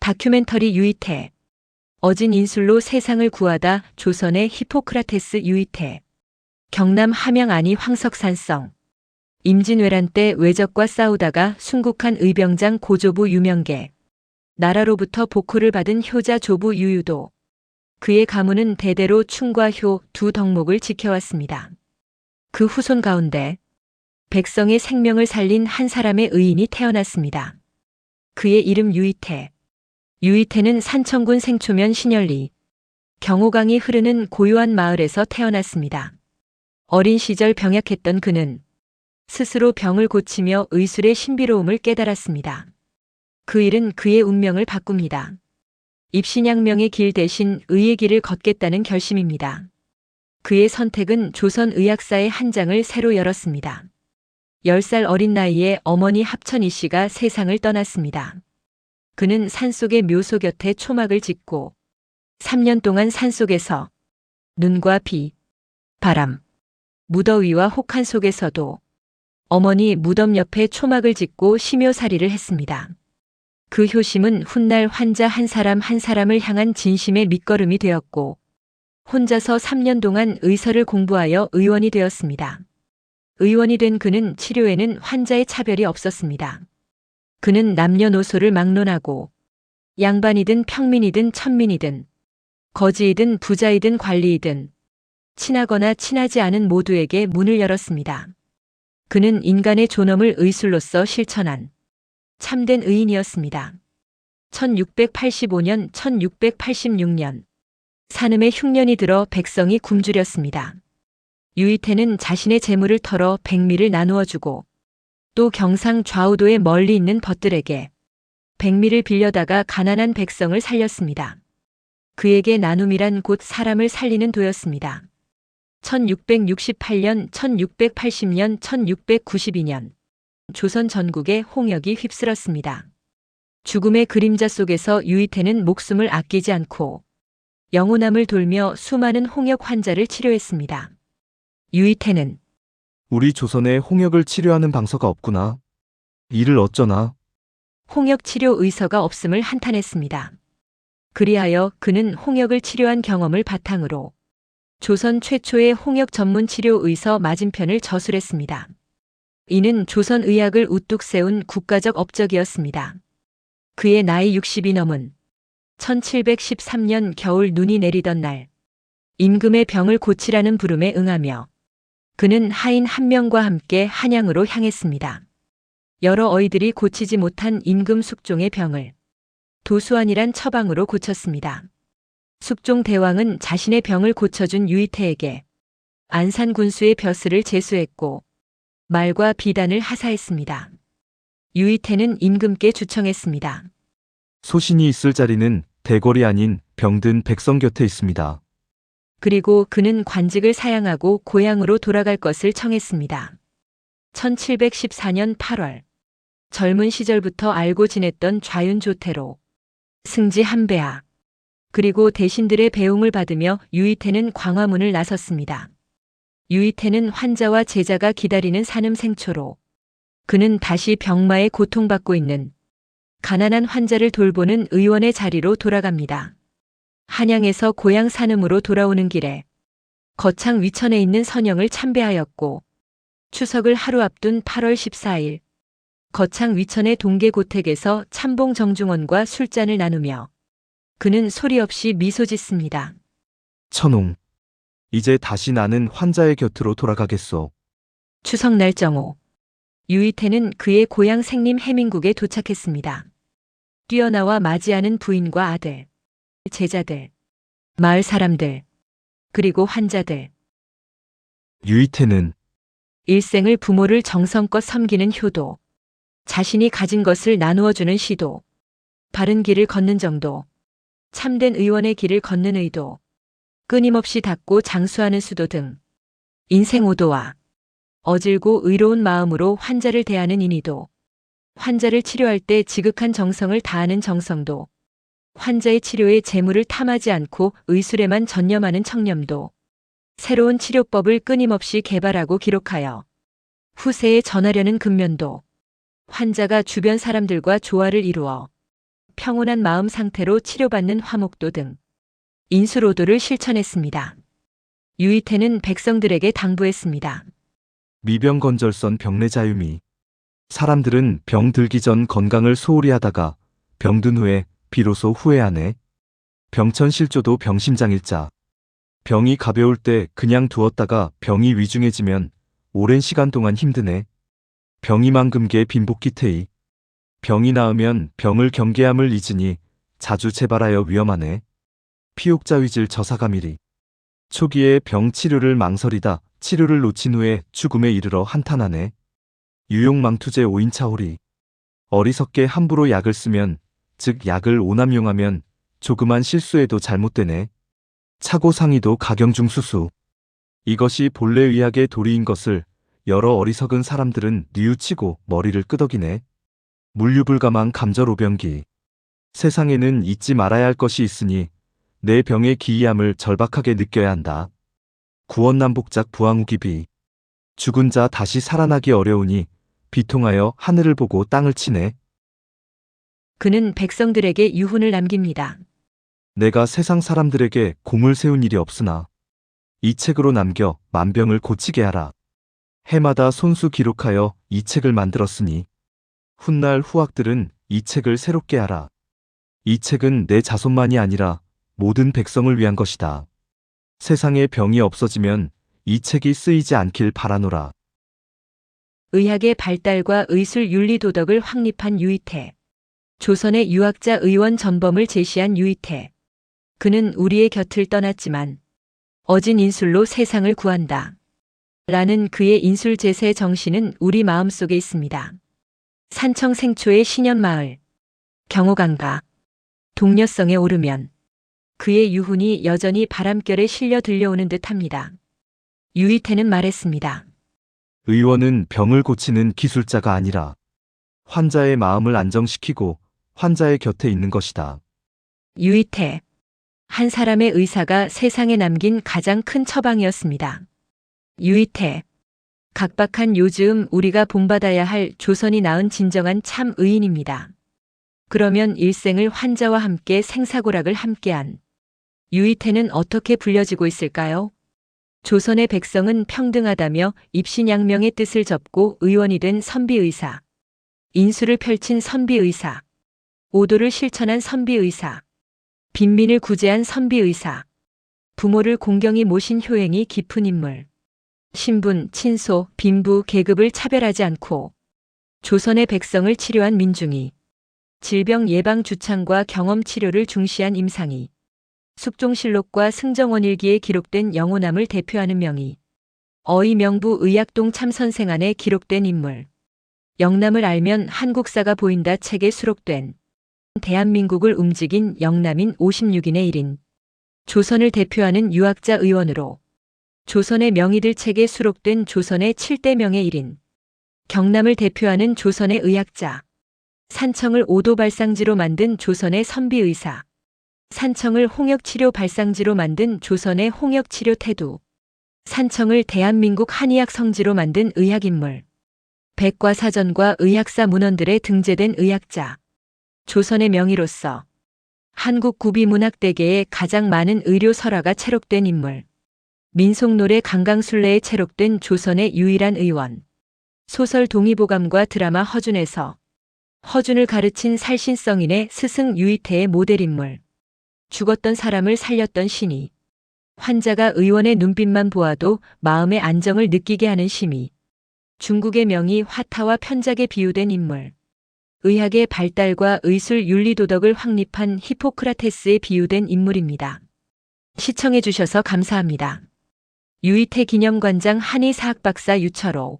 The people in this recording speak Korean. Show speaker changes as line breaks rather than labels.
다큐멘터리 유이태. 어진 인술로 세상을 구하다 조선의 히포크라테스 유이태. 경남 함양 안이 황석산성. 임진왜란 때 외적과 싸우다가 순국한 의병장 고조부 유명계. 나라로부터 복호를 받은 효자 조부 유유도. 그의 가문은 대대로 충과 효 두 덕목을 지켜왔습니다. 그 후손 가운데 백성의 생명을 살린 한 사람의 의인이 태어났습니다. 그의 이름 유이태. 유이태는 산청군 생초면 신열리, 경호강이 흐르는 고요한 마을에서 태어났습니다. 어린 시절 병약했던 그는 스스로 병을 고치며 의술의 신비로움을 깨달았습니다. 그 일은 그의 운명을 바꿉니다. 입신양명의 길 대신 의의 길을 걷겠다는 결심입니다. 그의 선택은 조선 의학사의 한 장을 새로 열었습니다. 10살 어린 나이에 어머니 합천이 씨가 세상을 떠났습니다. 그는 산속의 묘소 곁에 초막을 짓고 3년 동안 산속에서 눈과 비, 바람, 무더위와 혹한 속에서도 어머니 무덤 옆에 초막을 짓고 심요살이를 했습니다. 그 효심은 훗날 환자 한 사람 한 사람을 향한 진심의 밑거름이 되었고 혼자서 3년 동안 의서를 공부하여 의원이 되었습니다. 의원이 된 그는 치료에는 환자의 차별이 없었습니다. 그는 남녀노소를 막론하고 양반이든 평민이든 천민이든 거지이든 부자이든 관리이든 친하거나 친하지 않은 모두에게 문을 열었습니다. 그는 인간의 존엄을 의술로서 실천한 참된 의인이었습니다. 1685년, 1686년 산음의 흉년이 들어 백성이 굶주렸습니다. 유이태는 자신의 재물을 털어 백미를 나누어 주고 또 경상 좌우도에 멀리 있는 벗들에게 백미를 빌려다가 가난한 백성을 살렸습니다. 그에게 나눔이란 곧 사람을 살리는 도였습니다. 1668년, 1680년, 1692년 조선 전국에 홍역이 휩쓸었습니다. 죽음의 그림자 속에서 유이태는 목숨을 아끼지 않고 영호남을 돌며 수많은 홍역 환자를 치료했습니다. 유이태는
우리 조선에 홍역을 치료하는 방서가 없구나. 이를 어쩌나.
홍역 치료 의서가 없음을 한탄했습니다. 그리하여 그는 홍역을 치료한 경험을 바탕으로 조선 최초의 홍역 전문 치료 의서 맞은편을 저술했습니다. 이는 조선 의학을 우뚝 세운 국가적 업적이었습니다. 그의 나이 60이 넘은 1713년 겨울 눈이 내리던 날 임금의 병을 고치라는 부름에 응하며 그는 하인 한 명과 함께 한양으로 향했습니다. 여러 어이들이 고치지 못한 임금 숙종의 병을 도수환이란 처방으로 고쳤습니다. 숙종 대왕은 자신의 병을 고쳐준 유이태에게 안산 군수의 벼슬을 제수했고 말과 비단을 하사했습니다. 유이태는 임금께 주청했습니다.
소신이 있을 자리는 대궐이 아닌 병든 백성 곁에 있습니다.
그리고 그는 관직을 사양하고 고향으로 돌아갈 것을 청했습니다. 1714년 8월 젊은 시절부터 알고 지냈던 좌윤조태로 승지 한배하 그리고 대신들의 배웅을 받으며 유이태는 광화문을 나섰습니다. 유이태는 환자와 제자가 기다리는 산음 생초로 그는 다시 병마에 고통받고 있는 가난한 환자를 돌보는 의원의 자리로 돌아갑니다. 한양에서 고향 산음으로 돌아오는 길에 거창 위천에 있는 선영을 참배하였고 추석을 하루 앞둔 8월 14일 거창 위천의 동계고택에서 참봉 정중원과 술잔을 나누며 그는 소리 없이 미소 짓습니다.
천홍. 이제 다시 나는 환자의 곁으로 돌아가겠소.
추석날 정오 유이태는 그의 고향 생림 해민국에 도착했습니다. 뛰어나와 맞이하는 부인과 아들, 제자들, 마을 사람들, 그리고 환자들.
유이태는
일생을 부모를 정성껏 섬기는 효도, 자신이 가진 것을 나누어주는 시도, 바른 길을 걷는 정도, 참된 의원의 길을 걷는 의도, 끊임없이 닦고 장수하는 수도 등 인생 오도와 어질고 의로운 마음으로 환자를 대하는 인의도, 환자를 치료할 때 지극한 정성을 다하는 정성도, 환자의 치료에 재물을 탐하지 않고 의술에만 전념하는 청렴도, 새로운 치료법을 끊임없이 개발하고 기록하여 후세에 전하려는 근면도, 환자가 주변 사람들과 조화를 이루어 평온한 마음 상태로 치료받는 화목도 등 인술오도를 실천했습니다. 유이태는 백성들에게 당부했습니다.
미병건절선 병내자유미. 사람들은 병 들기 전 건강을 소홀히 하다가 병든 후에 비로소 후회하네. 병천실조도 병심장일자. 병이 가벼울 때 그냥 두었다가 병이 위중해지면 오랜 시간 동안 힘드네. 병이만금계 빈복기태이. 병이 나으면 병을 경계함을 잊으니 자주 재발하여 위험하네. 피옥자위질 저사가미리. 초기에 병 치료를 망설이다 치료를 놓친 후에 죽음에 이르러 한탄하네. 유용망투제 5인차홀이. 어리석게 함부로 약을 쓰면, 즉 약을 오남용하면 조그만 실수에도 잘못되네. 차고상의도 가경중수수. 이것이 본래 의학의 도리인 것을 여러 어리석은 사람들은 뉘우치고 머리를 끄덕이네. 물류불가망 감절오병기. 세상에는 잊지 말아야 할 것이 있으니 내 병의 기이함을 절박하게 느껴야 한다. 구원남복작 부항우기비. 죽은 자 다시 살아나기 어려우니 비통하여 하늘을 보고 땅을 치네.
그는 백성들에게 유훈을 남깁니다.
내가 세상 사람들에게 공을 세운 일이 없으나 이 책으로 남겨 만병을 고치게 하라. 해마다 손수 기록하여 이 책을 만들었으니 훗날 후학들은 이 책을 새롭게 하라. 이 책은 내 자손만이 아니라 모든 백성을 위한 것이다. 세상에 병이 없어지면 이 책이 쓰이지 않길 바라노라.
의학의 발달과 의술 윤리 도덕을 확립한 유이태. 조선의 유학자 의원 전범을 제시한 유이태. 그는 우리의 곁을 떠났지만 어진 인술로 세상을 구한다. 라는 그의 인술 제세 정신은 우리 마음속에 있습니다. 산청 생초의 신현마을, 경호강가, 동려성에 오르면 그의 유훈이 여전히 바람결에 실려 들려오는 듯합니다. 유이태는 말했습니다.
의원은 병을 고치는 기술자가 아니라 환자의 마음을 안정시키고 환자의 곁에 있는 것이다.
유이태. 한 사람의 의사가 세상에 남긴 가장 큰 처방이었습니다. 유이태. 각박한 요즘 우리가 본받아야 할 조선이 낳은 진정한 참 의인입니다. 그러면 일생을 환자와 함께 생사고락을 함께한 유이태는 어떻게 불려지고 있을까요? 조선의 백성은 평등하다며 입신양명의 뜻을 접고 의원이 된 선비의사, 인술을 펼친 선비의사, 오도를 실천한 선비의사, 빈민을 구제한 선비의사, 부모를 공경히 모신 효행이 깊은 인물, 신분, 친소, 빈부, 계급을 차별하지 않고 조선의 백성을 치료한 민중이, 질병 예방 주창과 경험 치료를 중시한 임상이, 숙종실록과 승정원일기에 기록된 영호남을 대표하는 명의, 어이명부 의약동 참선생 안에 기록된 인물, 영남을 알면 한국사가 보인다 책에 수록된 대한민국을 움직인 영남인 56인의 1인, 조선을 대표하는 유학자 의원으로 조선의 명의들 책에 수록된 조선의 7대 명의 1인, 경남을 대표하는 조선의 의학자, 산청을 오도 발상지로 만든 조선의 선비의사, 산청을 홍역치료 발상지로 만든 조선의 홍역치료 태두, 산청을 대한민국 한의학 성지로 만든 의학인물, 백과사전과 의학사 문헌들에 등재된 의학자, 조선의 명의로서 한국 구비문학대계에 가장 많은 의료 설화가 채록된 인물, 민속노래 강강술래에 채록된 조선의 유일한 의원, 소설 동의보감과 드라마 허준에서 허준을 가르친 살신성인의 스승 유이태의 모델인물, 죽었던 사람을 살렸던 신이, 환자가 의원의 눈빛만 보아도 마음의 안정을 느끼게 하는 심이, 중국의 명의 화타와 편작에 비유된 인물, 의학의 발달과 의술 윤리도덕을 확립한 히포크라테스에 비유된 인물입니다. 시청해 주셔서 감사합니다. 유이태 기념관장 한의사학박사 유철호.